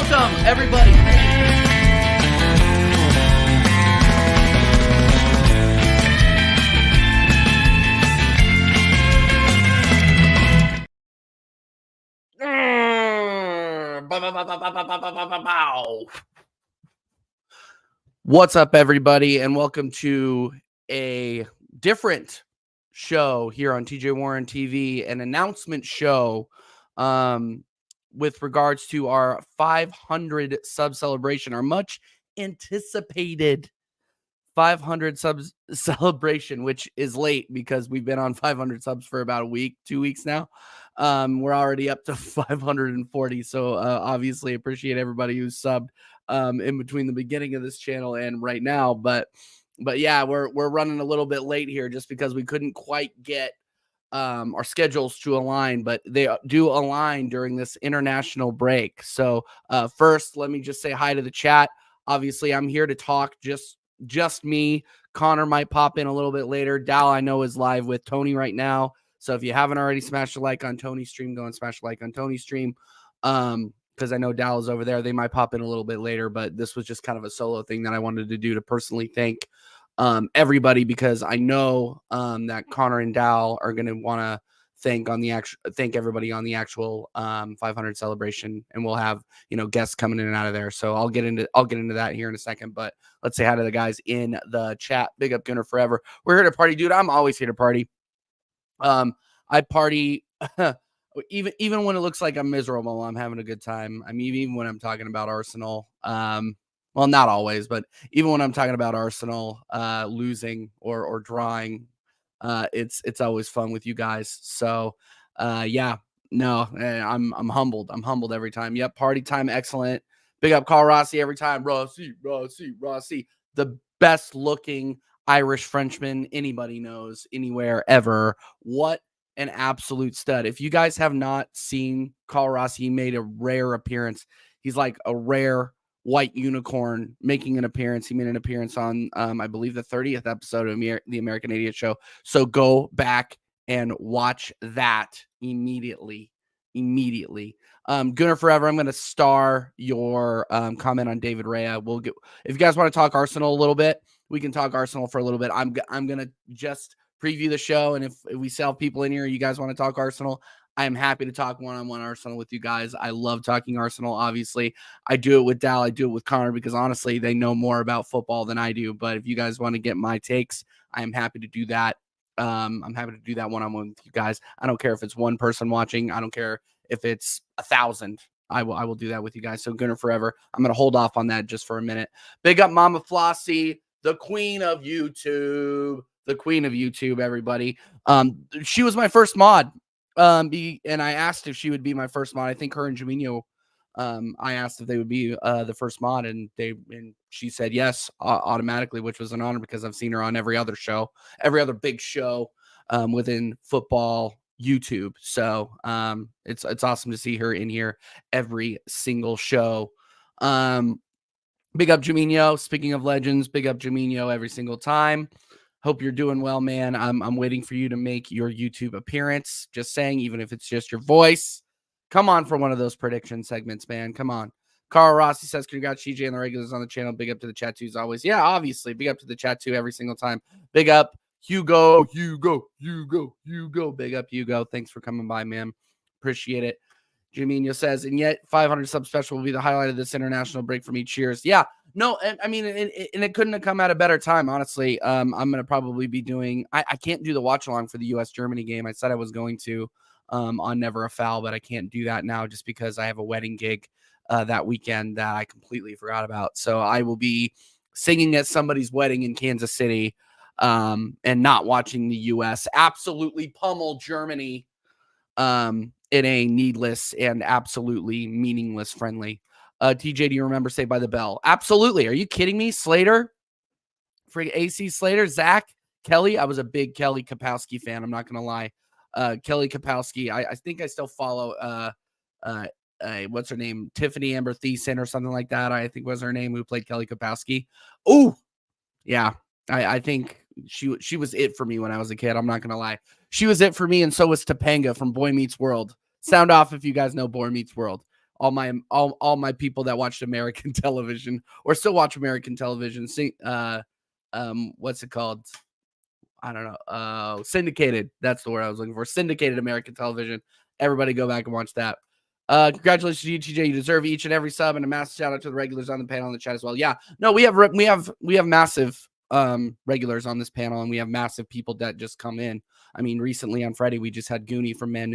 Welcome, everybody. What's up, everybody, and welcome to a different show here on TJ Warren TV, an announcement show with regards to our 500 sub celebration, our much anticipated 500 subs celebration, which is late because we've been on 500 subs for about a week, 2 weeks now. We're already up to 540. So obviously appreciate everybody who's subbed in between the beginning of this channel and right now. But yeah, we're running a little bit late here just because we couldn't quite get our schedules to align, but they do align during this international break. So first, let me just say hi to the chat. Obviously, I'm here to talk, just me. Connor might pop in a little bit later. Dal, I know, is live with Tony right now. So if you haven't already smashed a like on Tony's stream, go and smash a like on Tony's stream. Because I know Dal is over there. They might pop in a little bit later, but this was just kind of a solo thing that I wanted to do to personally thank everybody, because I know that Connor and Dal are going to want to thank everybody on the actual 500 celebration, and we'll have guests coming in and out of there. So I'll get into that here in a second. But let's say hi to the guys in the chat. Big up Gunner Forever. We're here to party, dude. I'm always here to party. I party even when it looks like I'm miserable. I'm having a good time. I mean, even when I'm talking about Arsenal. Well, not always, but even when I'm talking about Arsenal losing or drawing, it's always fun with you guys. So yeah, no, I'm humbled. I'm humbled every time. Yep, party time, excellent. Big up Carl Rossi every time. Rossi, the best looking Irish Frenchman anybody knows anywhere ever. What an absolute stud. If you guys have not seen Carl Rossi, he made a rare appearance. He's like a rare white unicorn making an appearance. He made an appearance on, I believe, the 30th episode of the American Idiot Show. So go back and watch that immediately. Gunner Forever, I'm going to star your comment on David Raya. If you guys want to talk Arsenal a little bit, we can talk Arsenal for a little bit. I'm going to just preview the show, and if we still have people in here, you guys want to talk Arsenal, I am happy to talk one-on-one Arsenal with you guys. I love talking Arsenal, obviously. I do it with Dal. I do it with Connor because, honestly, they know more about football than I do. But if you guys want to get my takes, I am happy to do that. I'm happy to do that one-on-one with you guys. I don't care if it's one person watching. I don't care if it's 1,000. I will do that with you guys. So Gunner Forever. I'm going to hold off on that just for a minute. Big up Mama Flossie, the queen of YouTube. The queen of YouTube, everybody. She was my first mod. And I asked if she would be my first mod. I think her and Jamino, I asked if they would be the first mod, and she said yes automatically, which was an honor because I've seen her on every other big show within football YouTube. So it's awesome to see her in here every single show. Big up Jamino. Speaking of legends, big up Jamino every single time. Hope you're doing well, man. I'm waiting for you to make your YouTube appearance. Just saying, even if it's just your voice. Come on for one of those prediction segments, man. Come on. Carl Rossi says, congrats, CJ and the regulars on the channel. Big up to the chat too, as always. Yeah, obviously. Big up to the chat too every single time. Big up Hugo. Big up Hugo. Thanks for coming by, man. Appreciate it. Jamino says, and yet 500 sub special will be the highlight of this international break for me. Cheers. Yeah, no, and I mean, and it couldn't have come at a better time, honestly. I'm going to probably be doing, I can't do the watch along for the US-Germany game. I said I was going to on Never a Foul, but I can't do that now just because I have a wedding gig that weekend that I completely forgot about. So I will be singing at somebody's wedding in Kansas City and not watching the US absolutely pummel Germany in a needless and absolutely meaningless friendly. TJ, do you remember Saved by the Bell? Absolutely. Are you kidding me? Slater? Frig AC Slater? Zach? Kelly? I was a big Kelly Kapowski fan. I'm not going to lie. Kelly Kapowski. I think I still follow what's her name? Tiffany Amber Thiessen or something like that. I think was her name, who played Kelly Kapowski. Oh, yeah. I think she was it for me when I was a kid. I'm not going to lie. She was it for me, and so was Topanga from Boy Meets World. Sound off if you guys know Boy Meets World. all my people that watched American television or still watch American television. What's it called? I don't know. Syndicated. That's the word I was looking for. Syndicated American television. Everybody go back and watch that. Congratulations to you, TJ. You deserve each and every sub, and a massive shout out to the regulars on the panel in the chat as well. Yeah, no, we have massive regulars on this panel, and we have massive people that just come in. I mean, recently on Friday we just had Goonie from Man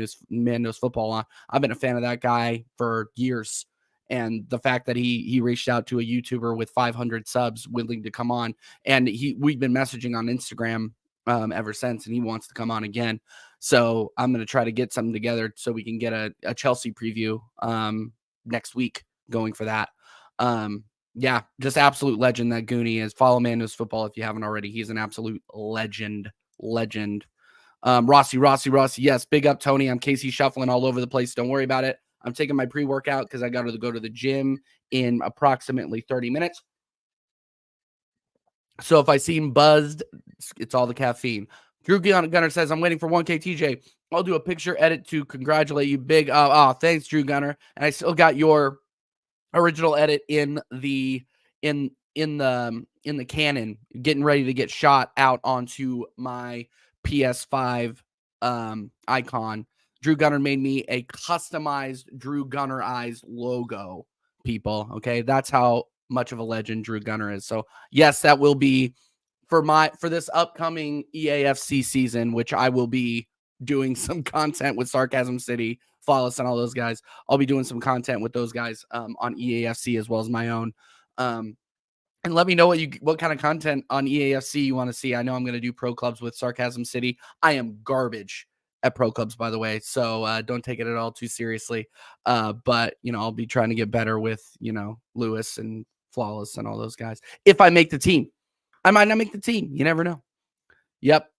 Knows Football on. I've been a fan of that guy for years, and the fact that he reached out to a YouTuber with 500 subs willing to come on, and we've been messaging on Instagram ever since, and he wants to come on again. So I'm going to try to get something together so we can get a Chelsea preview next week going for that. Yeah, just absolute legend that Goonie is. Follow Man Knows Football if you haven't already. He's an absolute legend. Rossi. Yes, big up, Tony. I'm Casey shuffling all over the place. Don't worry about it. I'm taking my pre-workout because I got to go to the gym in approximately 30 minutes. So if I seem buzzed, it's all the caffeine. Drew Gunner says, I'm waiting for 1K TJ. I'll do a picture edit to congratulate you. Big. Thanks, Drew Gunner. And I still got your original edit in the Canon, getting ready to get shot out onto my PS5 icon. Drew Gunner made me a customized Drew Gunner Eyes logo, people. Okay, that's how much of a legend Drew Gunner is. So yes, that will be for this upcoming EAFC season, which I will be doing some content with Sarcasm City, Flawless, and all those guys. I'll be doing some content with those guys on EAFC as well as my own. And let me know what kind of content on EAFC you want to see. I know I'm going to do pro clubs with Sarcasm City. I am garbage at pro clubs, by the way, so don't take it at all too seriously. But I'll be trying to get better with Lewis and Flawless and all those guys. If I make the team, I might not make the team. You never know. Yep.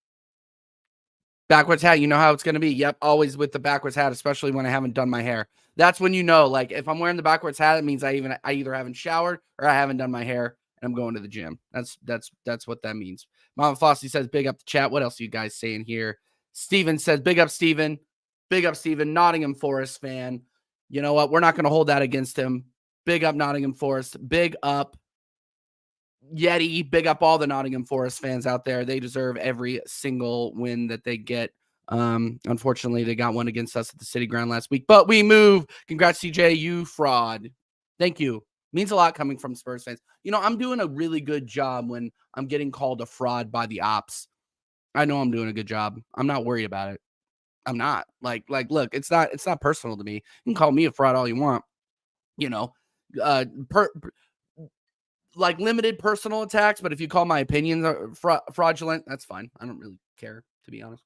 Backwards hat, you know how it's going to be. Yep, always with the backwards hat, especially when I haven't done my hair. That's when like if I'm wearing the backwards hat, it means I either haven't showered or I haven't done my hair and I'm going to the gym. That's what that means. Mama Flossie says, big up the chat. What else are you guys saying here? Steven says, big up Steven. Big up Steven, Nottingham Forest fan. You know what? We're not going to hold that against him. Big up Nottingham Forest. Big up Yeti. Big up all the Nottingham Forest fans out there. They deserve every single win that they get. Unfortunately, they got one against us at the City Ground last week, but we move. Congrats, CJ, you fraud. Thank you. Means a lot coming from Spurs fans. I'm doing a really good job when I'm getting called a fraud by the ops. I know I'm doing a good job. I'm not worried about it. I'm not. Like, look, it's not personal to me. You can call me a fraud all you want. Like limited personal attacks, but if you call my opinions fraudulent, that's fine. I don't really care, to be honest.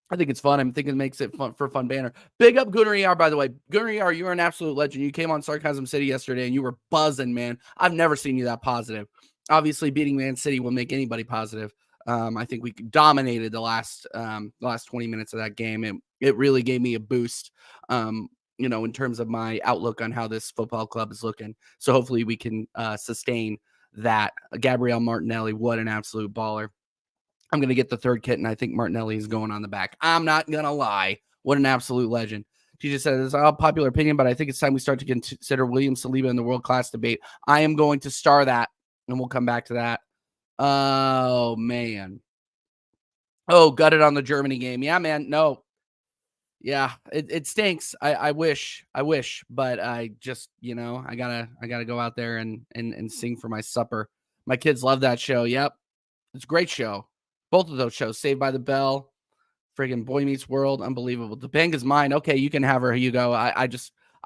I think it's fun. I think it makes it fun for fun banner. Big up Gunnar ER, by the way. Gunnar ER, you are an absolute legend. You came on Sarcasm City yesterday and you were buzzing, man. I've never seen you that positive. Obviously, beating Man City will make anybody positive. I think we dominated the last 20 minutes of that game. It really gave me a boost, in terms of my outlook on how this football club is looking. So hopefully we can sustain that. Gabrielle Martinelli, what an absolute baller. I'm going to get the third kit, and I think Martinelli is going on the back. I'm not going to lie. What an absolute legend. She just said, it's a popular opinion, but I think it's time we start to consider William Saliba in the world-class debate. I am going to star that, and we'll come back to that. Oh, man. Oh, gutted on the Germany game. Yeah, man. No. Yeah, it stinks. I wish, but I just, I gotta go out there and sing for my supper. My kids love that show. Yep. It's a great show. Both of those shows, Saved by the Bell, friggin' Boy Meets World, unbelievable. Topanga's mine. Okay, you can have her. Here you go. I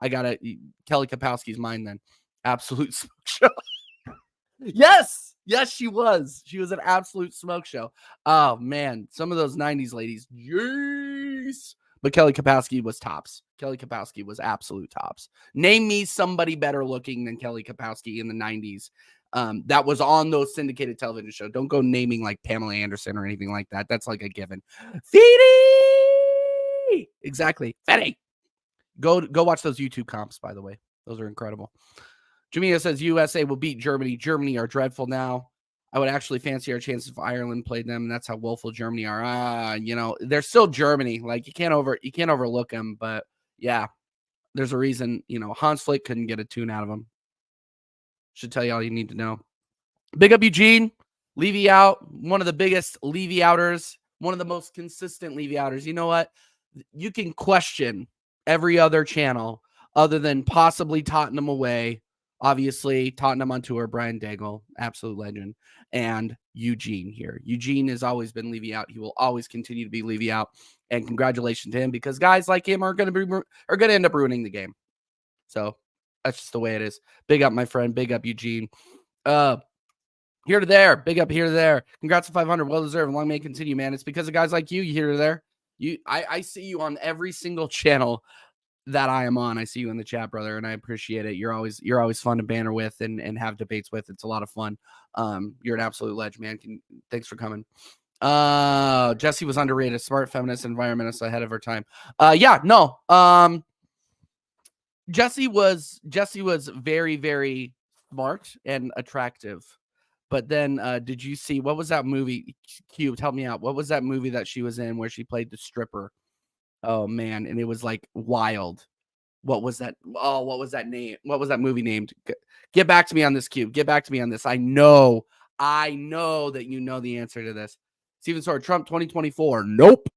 gotta Kelly Kapowski's mine then. Absolute smoke show. Yes, she was. She was an absolute smoke show. Oh man, some of those 90s ladies, jeez. But Kelly Kapowski was tops. Kelly Kapowski was absolute tops. Name me somebody better looking than Kelly Kapowski in the 90s. That was on those syndicated television shows. Don't go naming like Pamela Anderson or anything like that. That's like a given. Feedy! Exactly. Feedy. Go watch those YouTube comps, by the way. Those are incredible. Jamia says USA will beat Germany. Germany are dreadful now. I would actually fancy our chances if Ireland played them. And that's how woeful Germany are. They're still Germany. Like you can't overlook them. But yeah, There's a reason, Hans Flick couldn't get a tune out of him. Should tell you all you need to know. Big up Eugene. Levy out. One of the biggest Levy outers. One of the most consistent Levy outers. You know what? You can question every other channel other than possibly Tottenham away. Obviously, Tottenham on tour, Brian Daigle, absolute legend, and Eugene here. Eugene has always been Levy out. He will always continue to be Levy out. And congratulations to him, because guys like him are going to end up ruining the game. So that's just the way it is. Big up, my friend. Big up, Eugene. Here to there. Big up here to there. Congrats to 500. Well deserved. Long may it continue, man. It's because of guys like you. Here to there. I see you on every single channel that I am on. I see you in the chat, brother, and I appreciate it. You're always fun to banter with and have debates with. It's a lot of fun. You're an absolute legend, man. Thanks for coming. Jesse was underrated. Smart, feminist, environmentalist, ahead of her time. Jesse was very, very smart and attractive. But then did you see, what was that movie? Cube, help me out. What was that movie that she was in where she played the stripper? Oh man, and it was like wild. What was that? Oh, what was that name? What was that movie named? Get back to me on this, Cube. Get back to me on this. I know that you know the answer to this. Steven Sword, Trump 2024. Nope.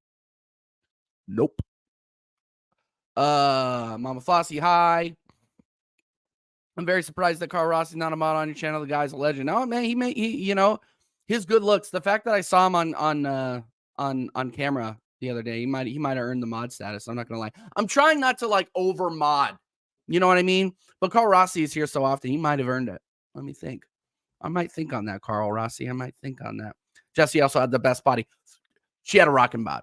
Mama Flossie, hi. I'm very surprised that Carl Rossi's not a mod on your channel. The guy's a legend. Oh man, his good looks. The fact that I saw him on camera the other day, he might have earned the mod status. I'm not gonna lie. I'm trying not to like over mod. You know what I mean? But Carl Rossi is here so often, he might have earned it. Let me think. I might think on that, Carl Rossi. I might think on that. Jesse also had the best body. She had a rockin' bod.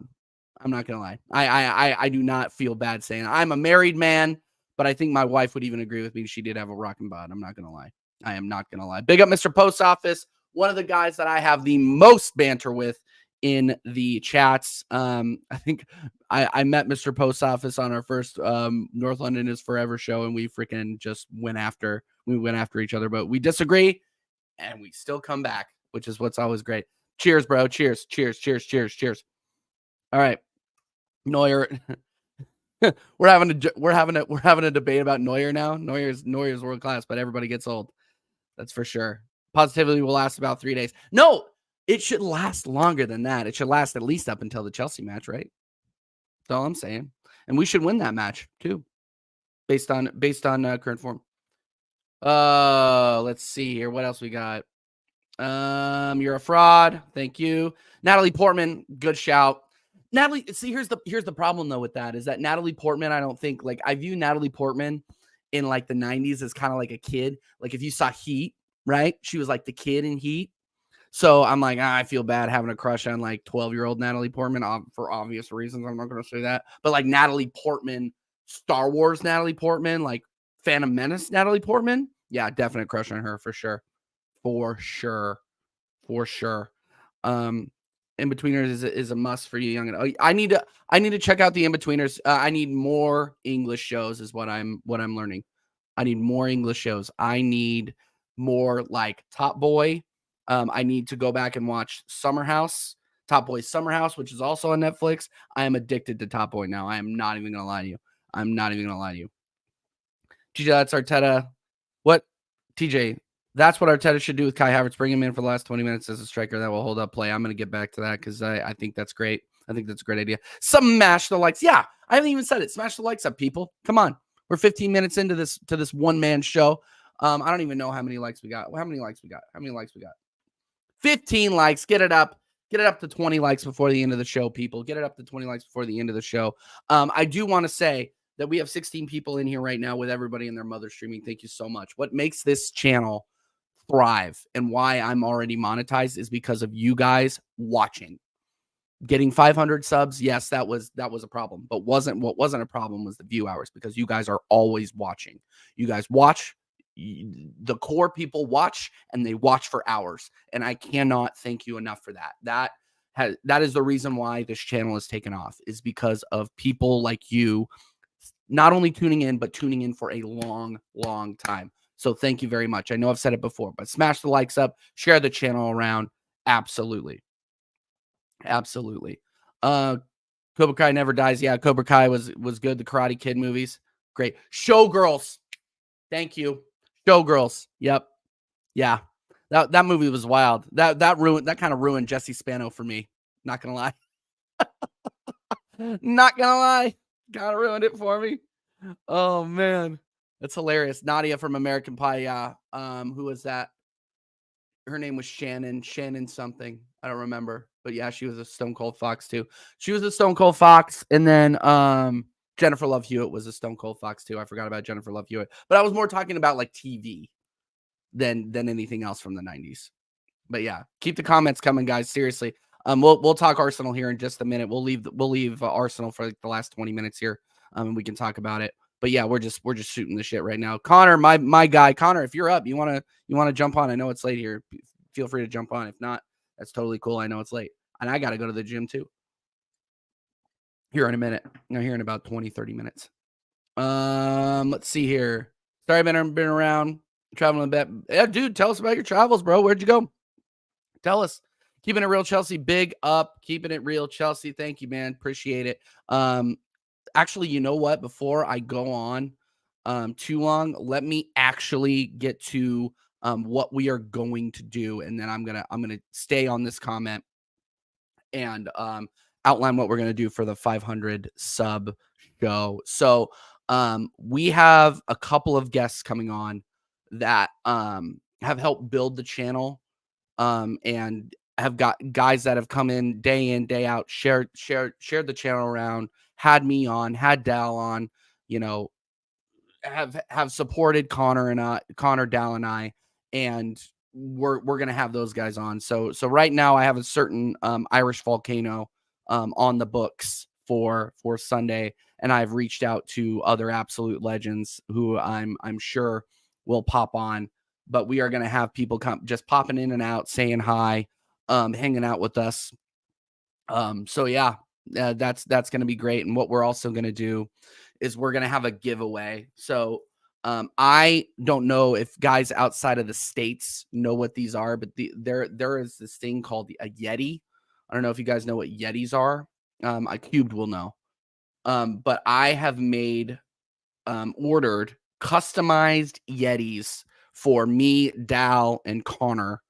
I'm not gonna lie. I do not feel bad saying it. I'm a married man, but I think my wife would even agree with me. She did have a rockin' bod. I'm not gonna lie. I am not gonna lie. Big up Mr. Post Office, one of the guys that I have the most banter with in the chats. I think I met Mr. Post Office on our first North London is Forever show, and we freaking just went after each other, but we disagree and we still come back, which is what's always great. Cheers, bro. Cheers. All right. Neuer. we're having a debate about Neuer now. Neuer's world class, but everybody gets old. That's for sure. Positivity will last about 3 days. No, it should last longer than that. It should last at least up until the Chelsea match, right? That's all I'm saying. And we should win that match too, based on current form. Let's see here. What else we got? You're a fraud. Thank you. Natalie Portman, good shout. Natalie, see, here's the problem though with that, is that Natalie Portman, I don't think, like, I view Natalie Portman in like the 90s as kind of like a kid. Like if you saw Heat, right? She was like the kid in Heat. So I'm like, I feel bad having a crush on like 12-year-old Natalie Portman for obvious reasons. I'm not going to say that. But like Natalie Portman, Star Wars Natalie Portman, like Phantom Menace Natalie Portman. Yeah, definite crush on her for sure. For sure. In-Betweeners is a must for you young. I need to check out the In-Betweeners. I need more English shows is what I'm learning. I need more English shows. I need more like Top Boy. I need to go back and watch Summer House, Top Boy Summer House, which is also on Netflix. I am addicted to Top Boy now. I am not even gonna lie to you. TJ, that's Arteta. What, TJ? That's what Arteta should do with Kai Havertz. Bring him in for the last 20 minutes as a striker that will hold up play. I'm going to get back to that because I think that's great. I think that's a great idea. Smash the likes. Yeah, I haven't even said it. Smash the likes up, people. Come on. We're 15 minutes into this one-man show. I don't even know how many likes we got. How many likes we got? 15 likes. Get it up. Get it up to 20 likes before the end of the show, people. Get it up to 20 likes before the end of the show. I do want to say that we have 16 people in here right now with everybody and their mother streaming. Thank you so much. What makes this channel thrive and why I'm already monetized is because of you guys watching. Getting 500 subs, yes, that was a problem, but what wasn't a problem was the view hours, because you guys are always watching. You guys watch, the core people watch, and they watch for hours, and I cannot thank you enough for that. That is the reason why this channel has taken off, is because of people like you not only tuning in, but tuning in for a long, long time. So thank you very much. I know I've said it before, but smash the likes up, share the channel around. Absolutely. Cobra Kai never dies. Yeah, Cobra Kai was good. The Karate Kid movies. Great. Showgirls. Thank you. Showgirls. Yep. Yeah. That movie was wild. That kind of ruined Jesse Spano for me. Not gonna lie. Not gonna lie. Kind of ruined it for me. Oh man. That's hilarious. Nadia from American Pie. Yeah. Who was that? Her name was Shannon. Shannon something. I don't remember. But yeah, she was a Stone Cold Fox too. She was a Stone Cold Fox. And then Jennifer Love Hewitt was a Stone Cold Fox too. I forgot about Jennifer Love Hewitt. But I was more talking about like TV than anything else from the 90s. But yeah, keep the comments coming, guys. Seriously. We'll talk Arsenal here in just a minute. We'll leave Arsenal for like the last 20 minutes here. And we can talk about it. But yeah, we're just shooting the shit right now. Connor, my guy, Connor, if you're up, you wanna jump on. I know it's late here. Feel free to jump on. If not, that's totally cool. I know it's late. And I gotta go to the gym too. Here in a minute. No, here in about 20, 30 minutes. Let's see here. Sorry, I've been around traveling a bit. Yeah, dude, tell us about your travels, bro. Where'd you go? Tell us. Keeping it real, Chelsea. Big up. Keeping it real, Chelsea. Thank you, man. Appreciate it. Actually, you know what? Before I go on too long, let me actually get to what we are going to do, and then I'm gonna stay on this comment and outline what we're gonna do for the 500 sub show. So we have a couple of guests coming on that have helped build the channel and have got guys that have come in, day out, shared the channel around, had me on, had Dal on, you know, have supported Connor, Dal, and I, and we're gonna have those guys on. So right now I have a certain Irish Volcano on the books for Sunday, and I've reached out to other absolute legends who I'm sure will pop on. But we are gonna have people come just popping in and out, saying hi, hanging out with us. So yeah, that's gonna be great. And what we're also gonna do is we're gonna have a giveaway. So I don't know if guys outside of the States know what these are, but there is this thing called a Yeti. I don't know if you guys know what Yetis are. I Cubed will know. But I have ordered customized Yetis for me, Dal, and Connor.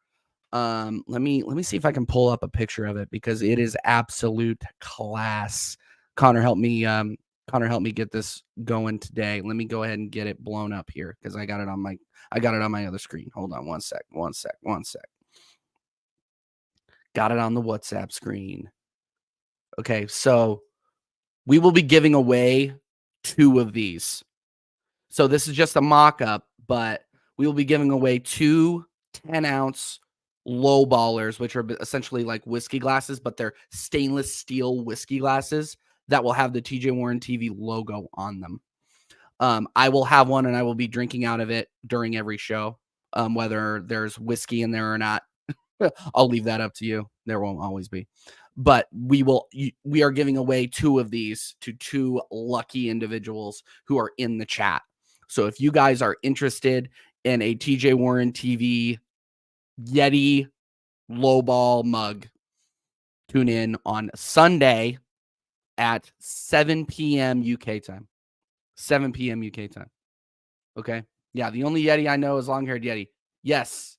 Let me see if I can pull up a picture of it because it is absolute class. Connor help me get this going today. Let me go ahead and get it blown up here because I got it on my other screen. Hold on one sec. Got it on the WhatsApp screen. Okay, so we will be giving away 2 of these. So this is just a mock-up, but we will be giving away 2 10-ounce low ballers, which are essentially like whiskey glasses, but they're stainless steel whiskey glasses that will have the TJ Warren TV logo on them. I will have one and I will be drinking out of it during every show, whether there's whiskey in there or not. I'll leave that up to you. There won't always be. But we are giving away 2 of these to 2 lucky individuals who are in the chat. So if you guys are interested in a TJ Warren TV Yeti lowball mug, tune in on Sunday at 7 p.m. UK time. 7 p.m. UK time. Okay. Yeah. The only Yeti I know is long-haired Yeti. Yes.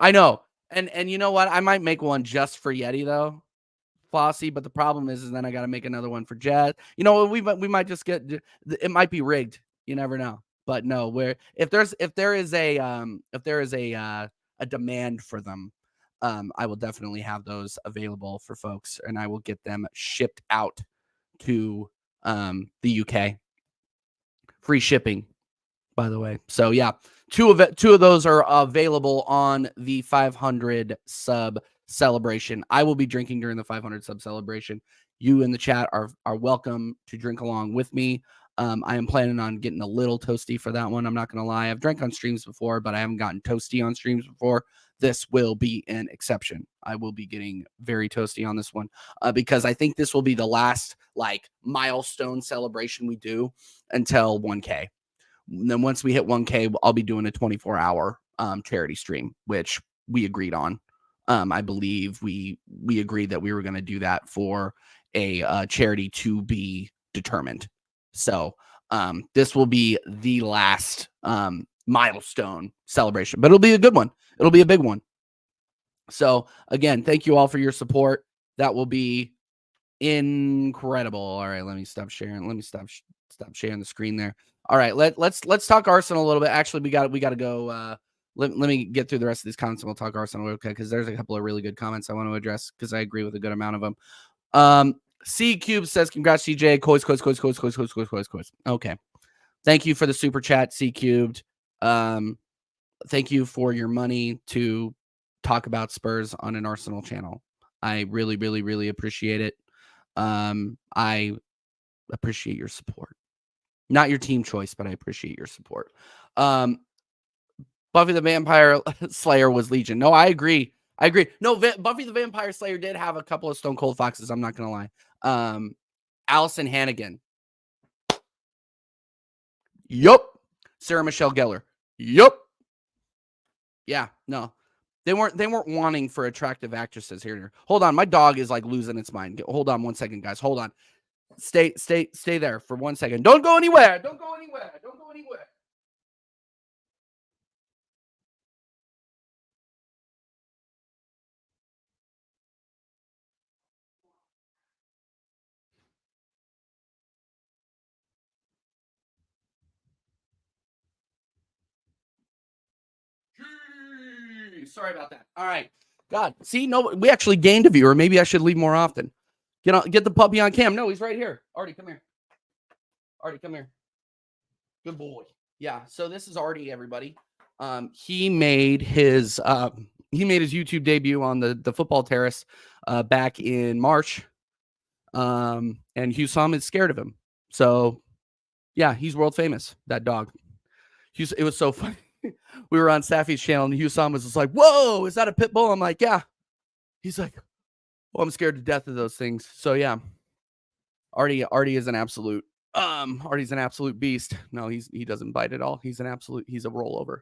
I know. And you know what? I might make one just for Yeti though. Flossie, but the problem is then I got to make another one for Jazz. You know, we might just get it might be rigged. You never know. But no, if there is a demand for them, I will definitely have those available for folks, and I will get them shipped out to the UK. Free shipping, by the way. So yeah, 2 of those are available on the 500 sub celebration. I will be drinking during the 500 sub celebration. You in the chat are welcome to drink along with me. I am planning on getting a little toasty for that one. I'm not going to lie. I've drank on streams before, but I haven't gotten toasty on streams before. This will be an exception. I will be getting very toasty on this one because I think this will be the last like milestone celebration we do until 1K. And then once we hit 1K, I'll be doing a 24-hour charity stream, which we agreed on. I believe we agreed that we were going to do that for a charity to be determined. So This will be the last milestone celebration, but it'll be a good one. It'll be a big one. So again, thank you all for your support. That will be incredible. All right, let me stop sharing. Let me stop sharing the screen there. All right, let's talk Arsenal a little bit. Actually, we got to go. Let me get through the rest of these comments and we'll talk Arsenal, okay? Because there's a couple of really good comments I want to address because I agree with a good amount of them. C Cube says, "Congrats, CJ. Coys. Okay, thank you for the super chat, C Cubed. Thank you for your money to talk about Spurs on an Arsenal channel. I really, really, really appreciate it. I appreciate your support. Not your team choice, but I appreciate your support. Buffy the Vampire Slayer was Legion. No, I agree. No, Buffy the Vampire Slayer did have a couple of Stone Cold Foxes. I'm not going to lie. Allison Hannigan. Yup. Sarah Michelle Gellar. Yup. Yeah, no. They weren't wanting for attractive actresses here. Hold on. My dog is like losing its mind. Hold on 1 second, guys. Hold on. Stay there for 1 second. Don't go anywhere. Sorry about that. All right. God, see, no, we actually gained a viewer. Maybe I should leave more often. Get the puppy on cam. No, he's right here. Artie, come here. Good boy. Yeah. So this is Artie, everybody. He made his YouTube debut on the football terrace back in March. And Husam is scared of him. So yeah, he's world famous. That dog. It was so funny. We were on Safi's channel and Husam was just like, "Whoa, is that a pit bull?" I'm like, "Yeah." He's like, "Well, I'm scared to death of those things." So yeah, Artie is an absolute. Artie's an absolute beast. No, he doesn't bite at all. He's a rollover.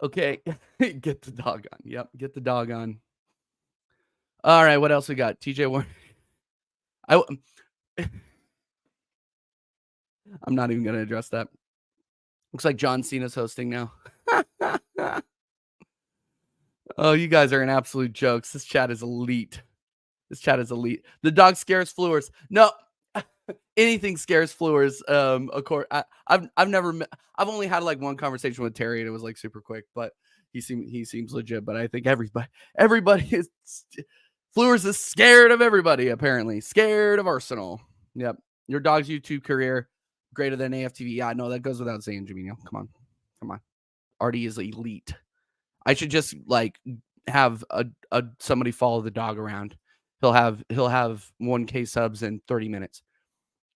Okay, get the dog on. Yep, get the dog on. All right, what else we got? TJ Warren. I'm not even going to address that. Looks like John Cena's hosting now. Oh, you guys are an absolute jokes. This chat is elite. The dog scares Fleurs. No, anything scares Fleurs. Of course, I've only had like one conversation with Terry and it was like super quick, but he seems legit. But I think everybody is Fleurs is scared of everybody. Apparently, scared of Arsenal. Yep. Your dog's YouTube career greater than AFTV. Yeah, no, that goes without saying, Jamino. Come on. Artie is elite. I should just like have a somebody follow the dog around. He'll have 1K subs in 30 minutes.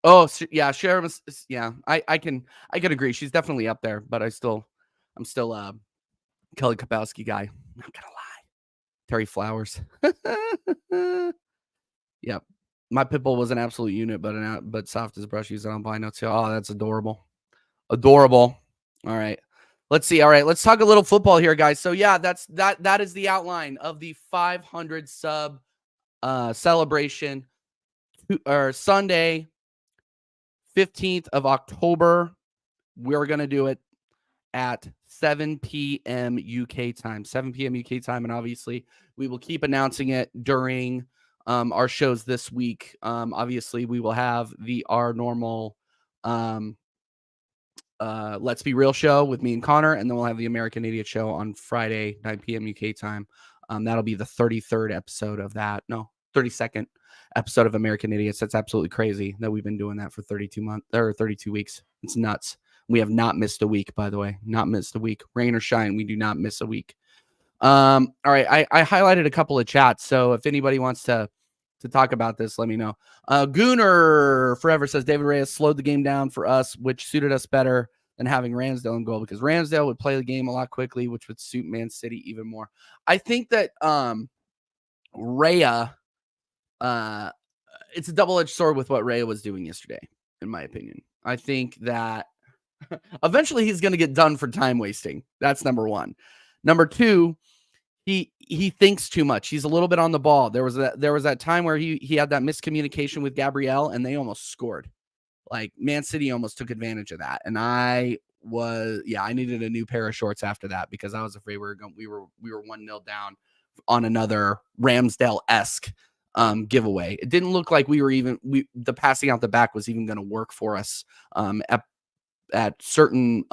Oh yeah, Sharon. Yeah, I can agree. She's definitely up there, but I'm still Kelly Kapowski guy. I'm not gonna lie. Terry Flowers. Yep. My pit bull was an absolute unit, but soft as brush used it on albino too. Oh, that's adorable. All right. Let's see. All right, let's talk a little football here, guys. So yeah, that is the outline of the 500 sub celebration. Or Sunday, 15th of October. We're gonna do it at 7 p.m. UK time. 7 p.m. UK time, and obviously we will keep announcing it during our shows this week. Obviously, we will have our normal Let's Be Real show with me and Connor, and then we'll have the American Idiot show on Friday, 9 p.m. UK time. That'll be the 33rd episode of that. No, 32nd episode of American Idiots. That's absolutely crazy that we've been doing that for 32 weeks. It's nuts. We have not missed a week, by the way. Not missed a week. Rain or shine, we do not miss a week. All right, I highlighted a couple of chats, so if anybody wants to talk about this, let me know. Gooner Forever says David Reyes slowed the game down for us, which suited us better than having Ramsdale in goal because Ramsdale would play the game a lot quickly, which would suit Man City even more. I think that Raya, it's a double-edged sword with what Raya was doing yesterday, in my opinion. I think that eventually he's going to get done for time wasting. That's number one. Number two, he thinks too much. He's a little bit on the ball. There was that time where he had that miscommunication with Gabrielle, and they almost scored. Like, Man City almost took advantage of that, and I needed a new pair of shorts after that because I was afraid we were 1-0 down on another Ramsdale-esque giveaway. It didn't look like the passing out the back was even going to work for us at certain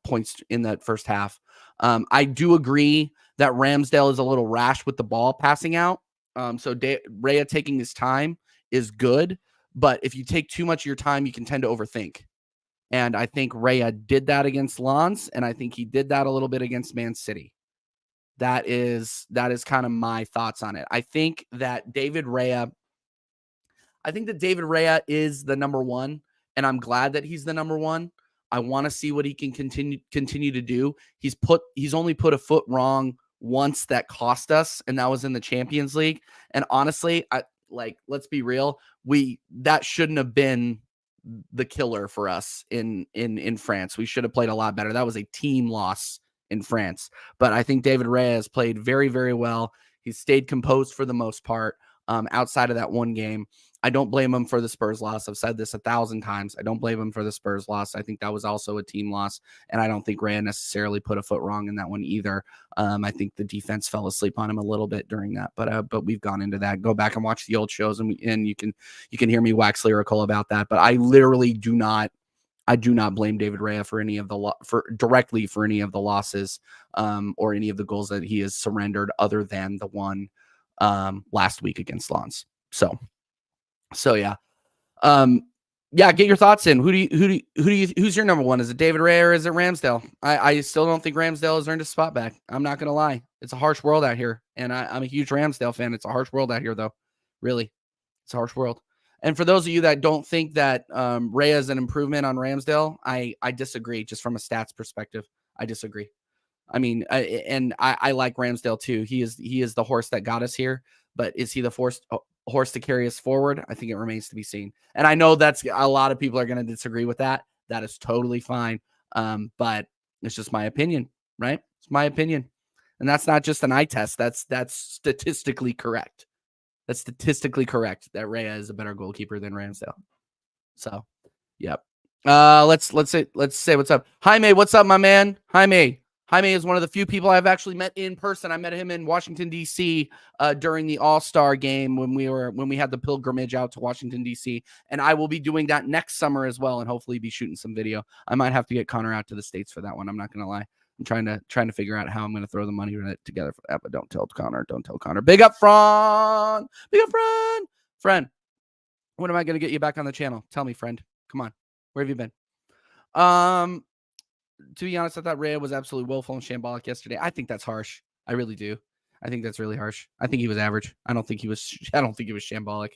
points in that first half. I do agree that Ramsdale is a little rash with the ball passing out. So Raya taking his time is good, but if you take too much of your time, you can tend to overthink. And I think Raya did that against Lens, and I think he did that a little bit against Man City. That is kind of my thoughts on it. I think that David Raya is the number one, and I'm glad that he's the number one. I want to see what he can continue to do. He's only put a foot wrong once that cost us, and that was in the Champions League. And honestly, let's be real, that shouldn't have been the killer for us in France. We should have played a lot better. That was a team loss in France. But I think David Raya has played very, very well. He's stayed composed for the most part outside of that one game. I don't blame him for the Spurs loss. I've said this 1,000 times. I don't blame him for the Spurs loss. I think that was also a team loss, and I don't think Raya necessarily put a foot wrong in that one either. I think the defense fell asleep on him a little bit during that, but we've gone into that. Go back and watch the old shows, and you can hear me wax lyrical about that. But I literally do not blame David Raya for any of the losses or any of the goals that he has surrendered, other than the one last week against Lens. So yeah. Get your thoughts in. Who's your number one? Is it David Raya or is it Ramsdale? I still don't think Ramsdale has earned his spot back. I'm not gonna lie. It's a harsh world out here, and I'm a huge Ramsdale fan. It's a harsh world out here, though. Really, it's a harsh world. And for those of you that don't think that Raya is an improvement on Ramsdale, I disagree. Just from a stats perspective, I disagree. I mean, I like Ramsdale too. He is the horse that got us here, but is he the horse to carry us forward? I think it remains to be seen. And I know that's a lot of people are going to disagree with that. That is totally fine. But it's just my opinion, right? It's my opinion. And that's not just an eye test. That's statistically correct. That's statistically correct that Raya is a better goalkeeper than Ramsdale. So, yep. Let's say what's up. Jaime, what's up, my man? Jaime is one of the few people I've actually met in person. I met him in Washington, D.C. During the All-Star game when we had the pilgrimage out to Washington, D.C. And I will be doing that next summer as well, and hopefully be shooting some video. I might have to get Connor out to the States for that one. I'm not going to lie. I'm trying to figure out how I'm going to throw the money together for that, but don't tell Connor. Don't tell Connor. Big up, friend. Big up, friend. Friend, when am I going to get you back on the channel? Tell me, friend. Come on. Where have you been? To be honest, I thought Raya was absolutely willful and shambolic yesterday. I think that's harsh. I really do. I think that's really harsh. I think he was average. I don't think he was shambolic.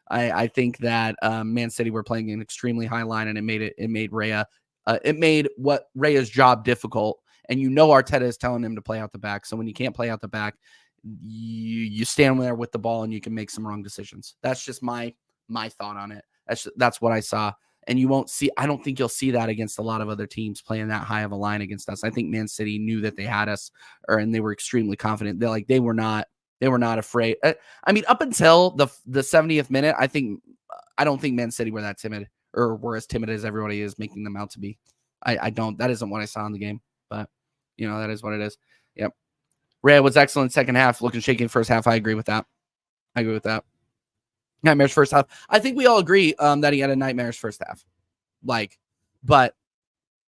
I think that Man City were playing an extremely high line, and it made Raya it made what Raya's job difficult. And Arteta is telling him to play out the back. So when you can't play out the back, you stand there with the ball and you can make some wrong decisions. That's just my thought on it. That's what I saw. And I don't think you'll see that against a lot of other teams playing that high of a line against us. I think Man City knew that they had us, and they were extremely confident. They were not afraid. I mean, up until the 70th minute, I don't think Man City were that timid, or were as timid as everybody is making them out to be. That isn't what I saw in the game, but that is what it is. Yep. Raya was excellent second half, looking shaky first half. I agree with that. Nightmares first half. I think we all agree that he had a nightmares first half. But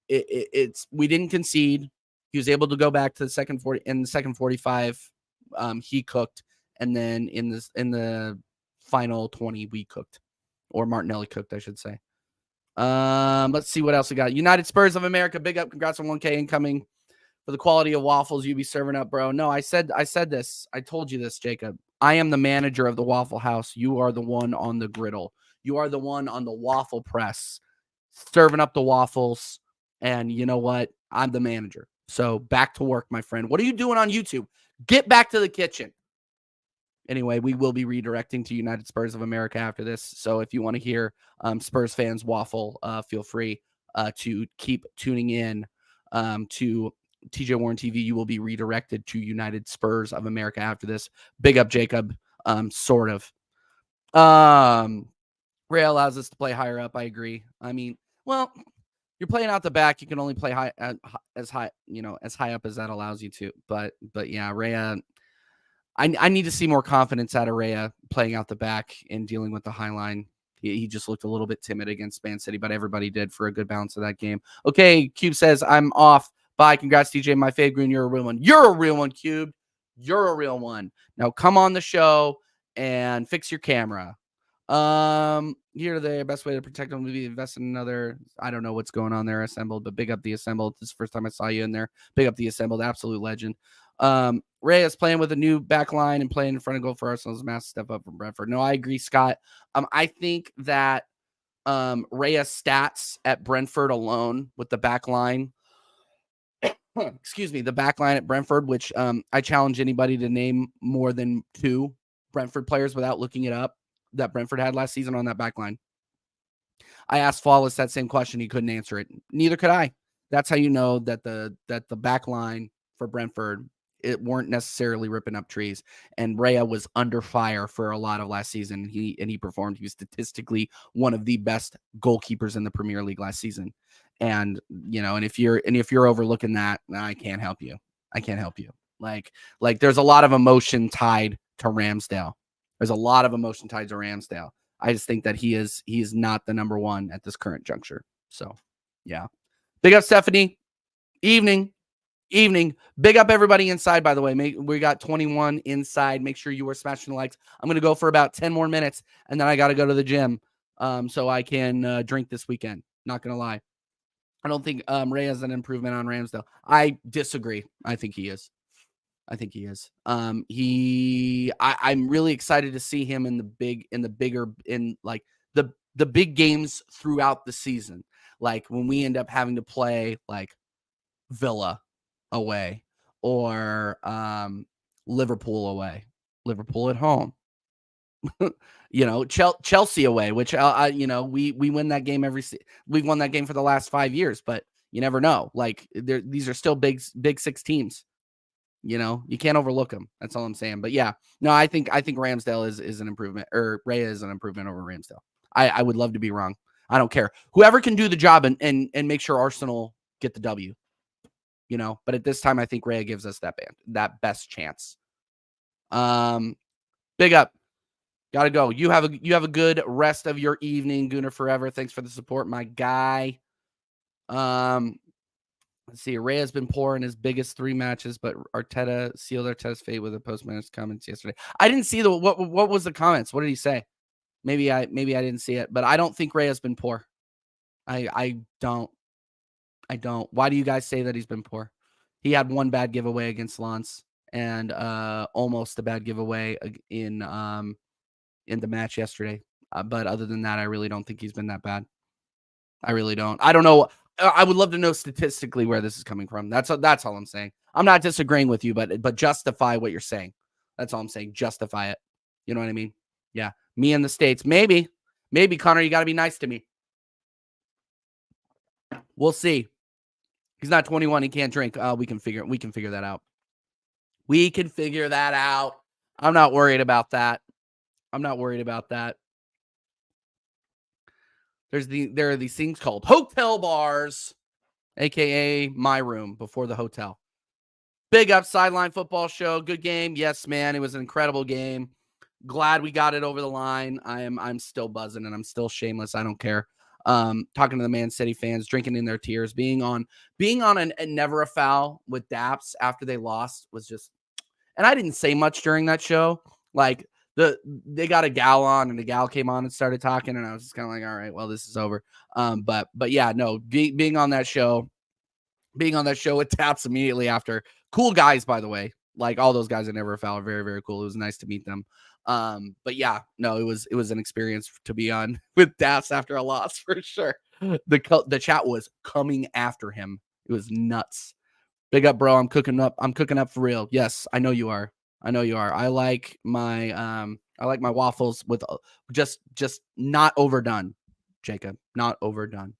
we didn't concede. He was able to go back to the second 40 in the second 45. He cooked, and then in the final 20 we cooked, or Martinelli cooked, I should say. Let's see what else we got. United Spurs of America, big up, congrats on 1K incoming. For the quality of waffles you be serving up, bro. No, I said this. I told you this, Jacob. I am the manager of the Waffle House. You are the one on the griddle. You are the one on the waffle press, serving up the waffles. And you know what? I'm the manager. So back to work, my friend. What are you doing on YouTube? Get back to the kitchen. Anyway, we will be redirecting to United Spurs of America after this. So if you want to hear Spurs fans waffle, feel free to keep tuning in to TJ Warren TV, you will be redirected to United Spurs of America after this. Big up, Jacob. Sort of. Ray allows us to play higher up. I agree. I mean, well, you're playing out the back. You can only play high as high, as high up as that allows you to. But yeah, Rhea, I need to see more confidence out of Rhea playing out the back and dealing with the high line. He just looked a little bit timid against Man City, but everybody did for a good balance of that game. Okay, Cube says, I'm off. Bye. Congrats, DJ. My fave green. You're a real one. You're a real one, Cube. You're a real one. Now come on the show and fix your camera. Here the best way to protect them would be invest in another. I don't know what's going on there, Assembled, but big up the Assembled. This is the first time I saw you in there. Big up the Assembled, absolute legend. Ray is playing with a new back line and playing in front of goal for Arsenal is a massive step up from Brentford. No, I agree, Scott. I think that Reyes stats at Brentford alone with the back line. Excuse me, the back line at Brentford, which I challenge anybody to name more than 2 Brentford players without looking it up that Brentford had last season on that back line. I asked Flawless that same question. He couldn't answer it. Neither could I. That's how you know that the back line for Brentford, it weren't necessarily ripping up trees. And Rhea was under fire for a lot of last season. He performed. He was statistically one of the best goalkeepers in the Premier League last season. And and if you're overlooking that, I can't help you. I can't help you. Like there's a lot of emotion tied to Ramsdale. There's a lot of emotion tied to Ramsdale. I just think that he is not the number one at this current juncture. So, yeah. Big up, Stephanie. Evening. Big up everybody inside, by the way. We got 21 inside. Make sure you are smashing the likes. I'm going to go for about 10 more minutes, and then I got to go to the gym so I can drink this weekend. Not going to lie. I don't think Ray has an improvement on Ramsdale. I disagree. I think he is. I'm really excited to see him in the big games throughout the season. Like when we end up having to play like Villa away or Liverpool away, Liverpool at home, Chelsea away, which we win that game we've won that game for the last 5 years, but you never know. Like these are still big 6 teams. You can't overlook them. That's all I'm saying. But yeah, no, I think Ramsdale is an improvement, or Ray is an improvement over Ramsdale. I would love to be wrong. I don't care. Whoever can do the job and make sure Arsenal get the W. But at this time, I think Ray gives us that best chance. Big up. Gotta go. You have a good rest of your evening, Gooner Forever. Thanks for the support, my guy. Let's see. Ray has been poor in his biggest 3 matches, but Arteta sealed Arteta's fate with a post-match comments yesterday. I didn't see what was the comments. What did he say? Maybe I didn't see it, but I don't think Ray has been poor. I don't. Why do you guys say that he's been poor? He had 1 bad giveaway against Lens and almost a bad giveaway in the match yesterday. But other than that, I really don't think he's been that bad. I really don't. I don't know. I would love to know statistically where this is coming from. That's all I'm saying. I'm not disagreeing with you, but justify what you're saying. That's all I'm saying. Justify it. You know what I mean? Yeah. Me in the States. Maybe Connor, you got to be nice to me. We'll see. He's not 21. He can't drink. We can figure that out. We can figure that out. I'm not worried about that. There are these things called hotel bars, aka my room before the hotel. Big up Sideline Football Show. Good game. Yes, man. It was an incredible game. Glad we got it over the line. I'm still buzzing and I'm still shameless. I don't care. Talking to the Man City fans, drinking in their tears, being on a never a foul with Daps after they lost was just, and I didn't say much during that show. Like they got a gal on and the gal came on and started talking and I was just kind of like, all right, well, this is over. But yeah, no, being on that show with Taps immediately after. Cool guys, by the way. Like all those guys at Never a Foul are very, very cool. It was nice to meet them. But yeah, no, it was an experience to be on with Taps after a loss for sure. The chat was coming after him. It was nuts. Big up, bro. I'm cooking up for real. Yes, I know you are. I like my waffles with just not overdone, Jacob. Not overdone.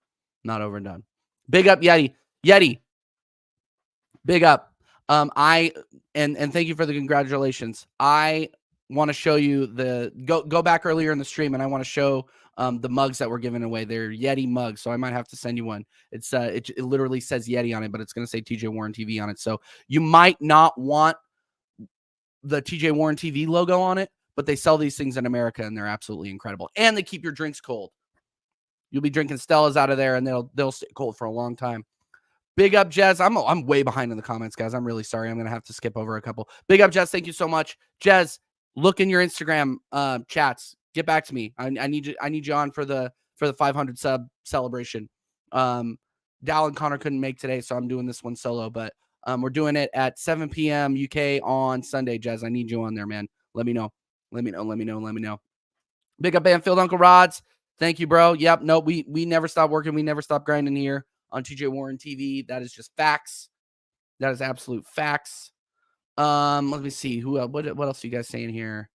Big up Yeti. Big up. I and thank you for the congratulations. I want to show you the go back earlier in the stream, and I want to show the mugs that we're giving away. They're Yeti mugs, so I might have to send you one. It's it literally says Yeti on it, but it's going to say TJ Warren TV on it. So you might not want the TJ Warren TV logo on it, but they sell these things in America, and they're absolutely incredible. And they keep your drinks cold. You'll be drinking Stella's out of there, and they'll stay cold for a long time. Big up, Jez. I'm way behind in the comments, guys. I'm really sorry. I'm gonna have to skip over a couple. Big up, Jez. Thank you so much, Jez. Look in your Instagram chats. Get back to me. I need you. I need you on for the 500 sub celebration. Dal and Connor couldn't make today, so I'm doing this one solo. But we're doing it at 7 p.m. UK on Sunday, Jez. I need you on there, man. Let me know. Let me know. Let me know. Let me know. Big up, Banfield, Uncle Rods. Thank you, bro. Yep. No, we never stop working. We never stop grinding here on TJ Warren TV. That is just facts. That is absolute facts. Let me see. Who else? What else are you guys saying here?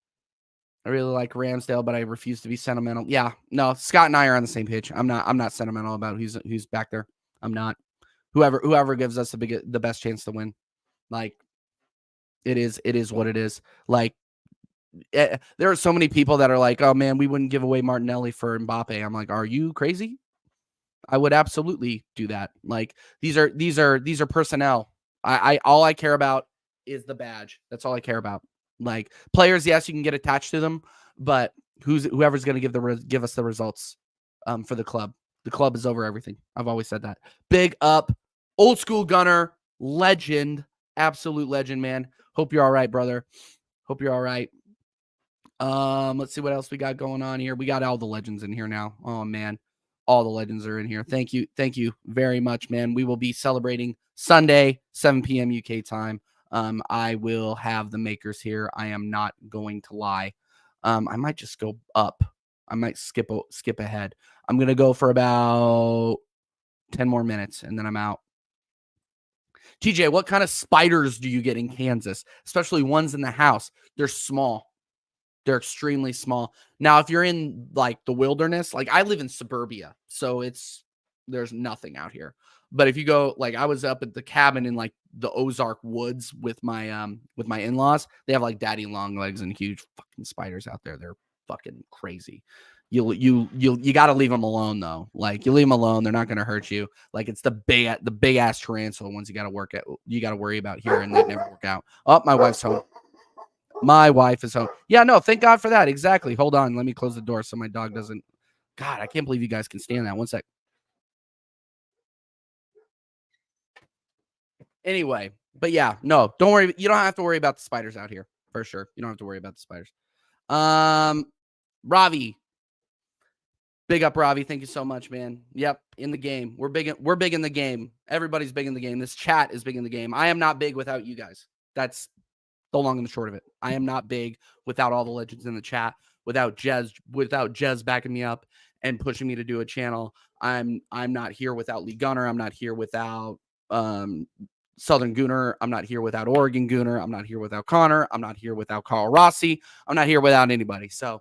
I really like Ramsdale, but I refuse to be sentimental. Yeah, no, Scott and I are on the same page. I'm not sentimental about who's back there. I'm not. Whoever gives us the best chance to win. Like, it is what it is. Like, there are so many people that are like, oh man, we wouldn't give away Martinelli for Mbappe. I'm like, are you crazy? I would absolutely do that. Like, these are personnel. I all I care about is the badge. That's all I care about. Like, players, yes, you can get attached to them, but whoever's going to give us the results for the club. The club is over everything. I've always said that. Big up, old school Gunner, legend, absolute legend, man. Hope you're all right, brother. Hope you're all right. Let's see what else we got going on here. We got all the legends in here now. Oh man, all the legends are in here. Thank you very much, man. We will be celebrating Sunday, 7 p.m. UK time. I will have the makers here. I am not going to lie. I might just go up. I might skip ahead. I'm gonna go for about 10 more minutes and then I'm out. TJ, what kind of spiders do you get in Kansas? Especially ones in the house. They're small. They're extremely small. Now, if you're in like the wilderness, like I live in suburbia, so there's nothing out here. But if you go, like I was up at the cabin in like the Ozark woods with my in-laws, they have like daddy long legs and huge fucking spiders out there. They're fucking crazy. You got to leave them alone though. Like you leave them alone, they're not going to hurt you. Like it's the big ass tarantula ones you got to worry about here, and they never work out. Oh, my wife's home. My wife is home. Yeah, no, thank God for that. Exactly. Hold on. Let me close the door so my dog doesn't. God, I can't believe you guys can stand that. One sec. Anyway, but yeah, no, don't worry. You don't have to worry about the spiders out here for sure. You don't have to worry about the spiders. Ravi. Big up, Ravi. Thank you so much, man. Yep, in the game. We're big in the game. Everybody's big in the game. This chat is big in the game. I am not big without you guys. That's the long and the short of it. I am not big without all the legends in the chat, without Jez backing me up and pushing me to do a channel. I'm not here without Lee Gunner. I'm not here without Southern Gooner. I'm not here without Oregon Gooner. I'm not here without Connor. I'm not here without Carl Rossi. I'm not here without anybody. So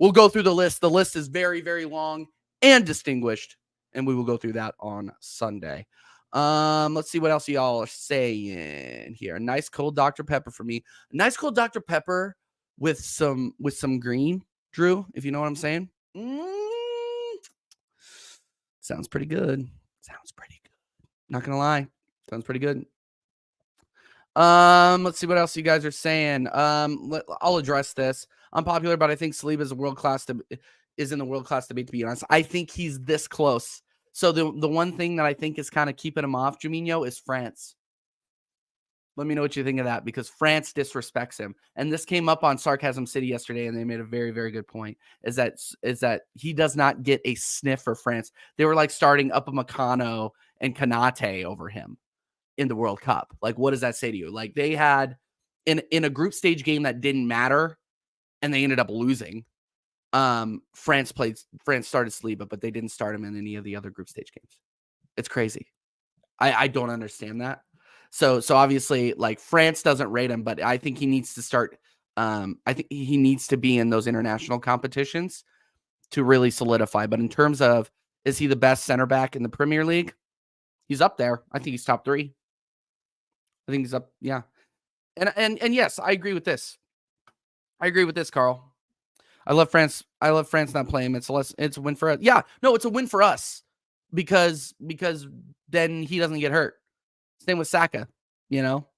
we'll go through the list. The list is very, very long and distinguished, and we will go through that on Sunday. Let's see what else y'all are saying here. A nice cold Dr. Pepper for me. A nice cold Dr. Pepper with some green, Drew, if you know what I'm saying. Sounds pretty good. Sounds pretty good. Not gonna lie. Sounds pretty good. Let's see what else you guys are saying. I'll address this. I'm popular, but I think Saliba is in the world class debate, to be honest. I think he's this close. So the one thing that I think is kind of keeping him off, Juminho, is France. Let me know what you think of that, because France disrespects him. And this came up on Sarcasm City yesterday, and they made a very, very good point, is that he does not get a sniff for France. They were like starting Upamecano and Kanate over him in the World Cup. Like, what does that say to you? Like, they had in a group stage game that didn't matter, and they ended up losing. France started Saliba, but they didn't start him in any of the other group stage games. It's crazy. I don't understand that. So obviously, like, France doesn't rate him, but I think he needs to start. I think he needs to be in those international competitions to really solidify. But in terms of, is he the best center back in the Premier League? He's up there. I think he's top 3. I think he's up. Yeah. And yes, I agree with this. I agree with this, Carl. I love France. I love France not playing him. It's a win for us. Yeah, no, it's a win for us because then he doesn't get hurt. Same with Saka.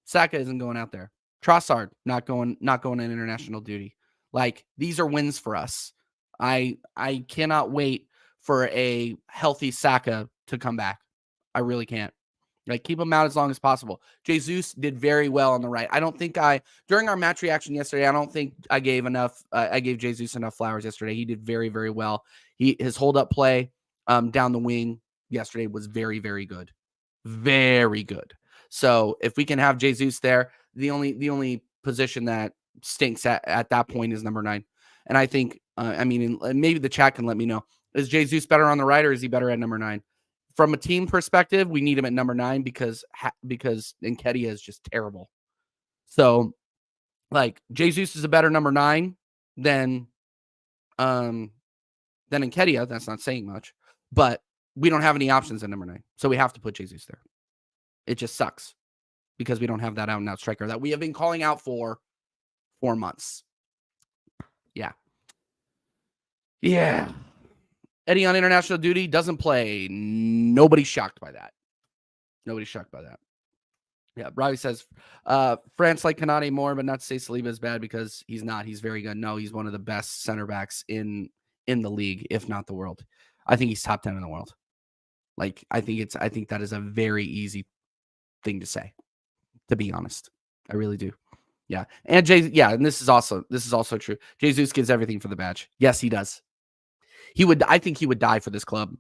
Saka isn't going out there. Trossard not going in international duty. Like, these are wins for us. I cannot wait for a healthy Saka to come back. I really can't. Like, keep him out as long as possible. Jesus did very well on the right. I don't think during our match reaction yesterday, I don't think I gave Jesus enough flowers yesterday. He did very, very well. His hold up play down the wing yesterday was very, very good. Very good. So if we can have Jesus there, the only position that stinks at that point is number 9. And I think, and maybe the chat can let me know, is Jesus better on the right or is he better at number 9? From a team perspective, we need him at number 9 because Nketiah is just terrible. So, like, Jesus is a better number 9 than Nketiah. That's not saying much, but we don't have any options at number 9, so we have to put Jesus there. It just sucks because we don't have that out and out striker that we have been calling out for 4 months. Yeah. Eddie on international duty doesn't play. Nobody's shocked by that. Yeah, Robbie says, France like Kanate more, but not to say Saliba is bad because he's not. He's very good. No, he's one of the best center backs in the league, if not the world. I think he's top 10 in the world. Like, I think that is a very easy thing to say, to be honest. I really do. Yeah. And and this is also true. Jesus gives everything for the badge. Yes, he does. I think he would die for this club.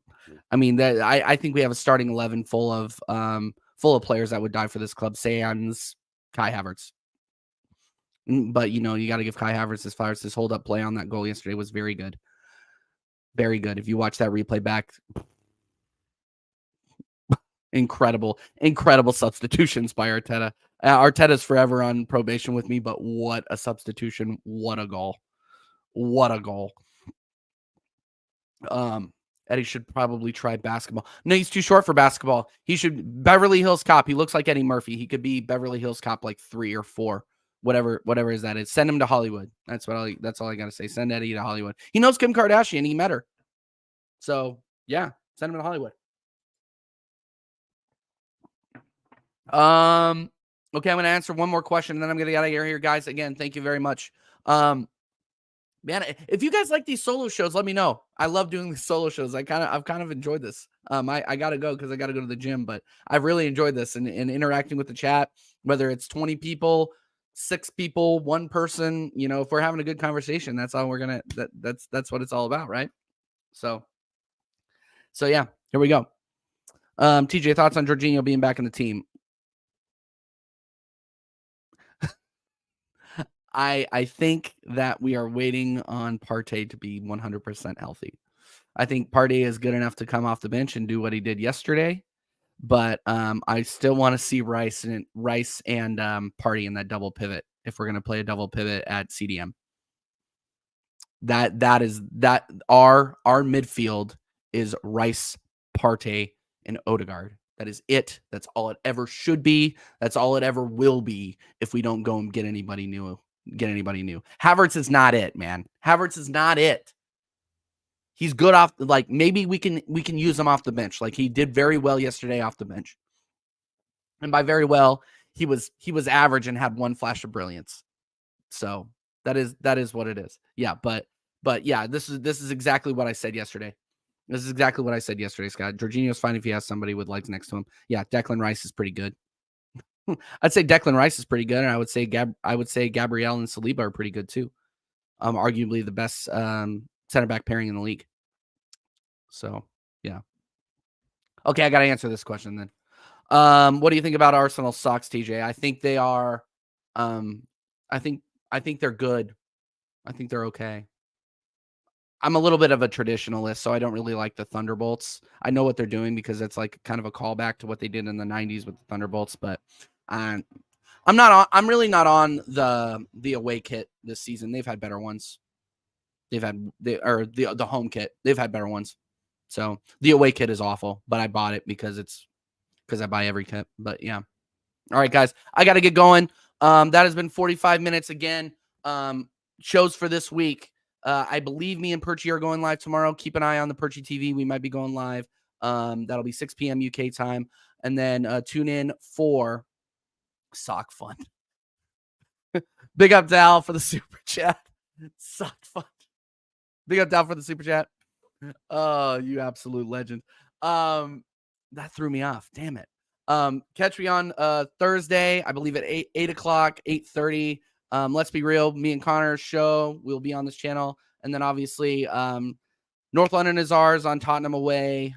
I mean, I think we have a starting 11 full of players that would die for this club. Sans Kai Havertz. But you got to give Kai Havertz his flowers. His hold up play on that goal yesterday was very good. Very good. If you watch that replay back, incredible substitutions by Arteta. Arteta's forever on probation with me, but what a substitution. What a goal. Eddie should probably try basketball. No, he's too short for basketball. He should Beverly Hills Cop. He looks like Eddie Murphy. He could be Beverly Hills Cop like 3 or 4, whatever is that is. Send him to Hollywood. That's all I got to say. Send Eddie to Hollywood. He knows Kim Kardashian. He met her. So, yeah, send him to Hollywood. Okay, I'm going to answer one more question and then I'm going to get out of here, guys. Again, thank you very much. Man, if you guys like these solo shows, let me know. I love doing these solo shows. I've kind of enjoyed this. I gotta go because I gotta go to the gym, but I've really enjoyed this and interacting with the chat, whether it's 20 people, 6 people, 1 person, if we're having a good conversation, that's all that's what it's all about. Right. So yeah, here we go. TJ, thoughts on Jorginho being back in the team? I think that we are waiting on Partey to be 100% healthy. I think Partey is good enough to come off the bench and do what he did yesterday, but I still want to see Rice and Partey in that double pivot if we're going to play a double pivot at CDM. That our midfield is Rice, Partey, and Odegaard. That is it. That's all it ever should be. That's all it ever will be if we don't go and get anybody new. Havertz is not it, man. Havertz is not it. He's good off, like, maybe we can use him off the bench. Like, he did very well yesterday off the bench. And by very well, he was average and had 1 flash of brilliance. So that is what it is. Yeah, but yeah, this is exactly what I said yesterday. Scott. Jorginho's fine if he has somebody with legs next to him. Yeah, Declan Rice is pretty good. I'd say Declan Rice is pretty good, and I would say Gabriel and Saliba are pretty good too. Arguably the best center back pairing in the league. So yeah. Okay, I got to answer this question then. What do you think about Arsenal socks, TJ? I think they are. I think they're good. I think they're okay. I'm a little bit of a traditionalist, so I don't really like the Thunderbolts. I know what they're doing because it's like kind of a callback to what they did in the 90s with the Thunderbolts, but I'm really not on the away kit this season. They've had better ones. The home kit. They've had better ones. So the away kit is awful, but I bought it because I buy every kit. But yeah. All right, guys, I got to get going. That has been 45 minutes again. Shows for this week. I believe me and Perchy are going live tomorrow. Keep an eye on the Perchy TV. We might be going live. That'll be 6 p.m. UK time. And then tune in for Sock Fun. Big up Dal for the super chat. Sock Fun. Big up Dal for the super chat. Oh, you absolute legend. That threw me off. Damn it. Catch me on Thursday, I believe at 8 o'clock, 8:30. Let's be real. Me and Connor's show will be on this channel. And then obviously North London is ours on Tottenham away.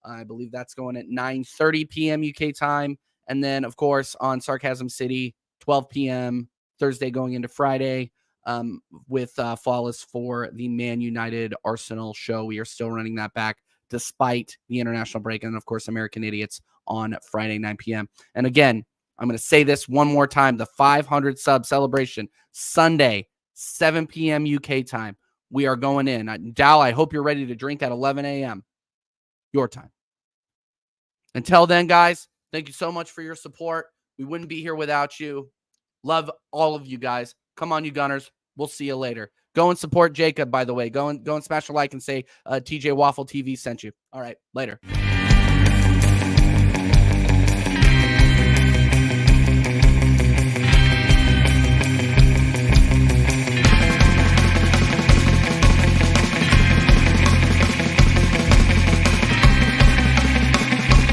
I believe that's going at 9:30 p.m. UK time. And then, of course, on Sarcasm City, 12 p.m. Thursday going into Friday with Flawless for the Man United Arsenal show. We are still running that back despite the international break. And, of course, American Idiots on Friday, 9 p.m. And again, I'm going to say this one more time. The 500 sub celebration, Sunday, 7 p.m. UK time. We are going in. Dal, I hope you're ready to drink at 11 a.m. your time. Until then, guys, thank you so much for your support. We wouldn't be here without you. Love all of you guys. Come on, you Gunners. We'll see you later. Go and support Jacob, by the way. Go and smash a like and say TJ Waffle TV sent you. All right, later.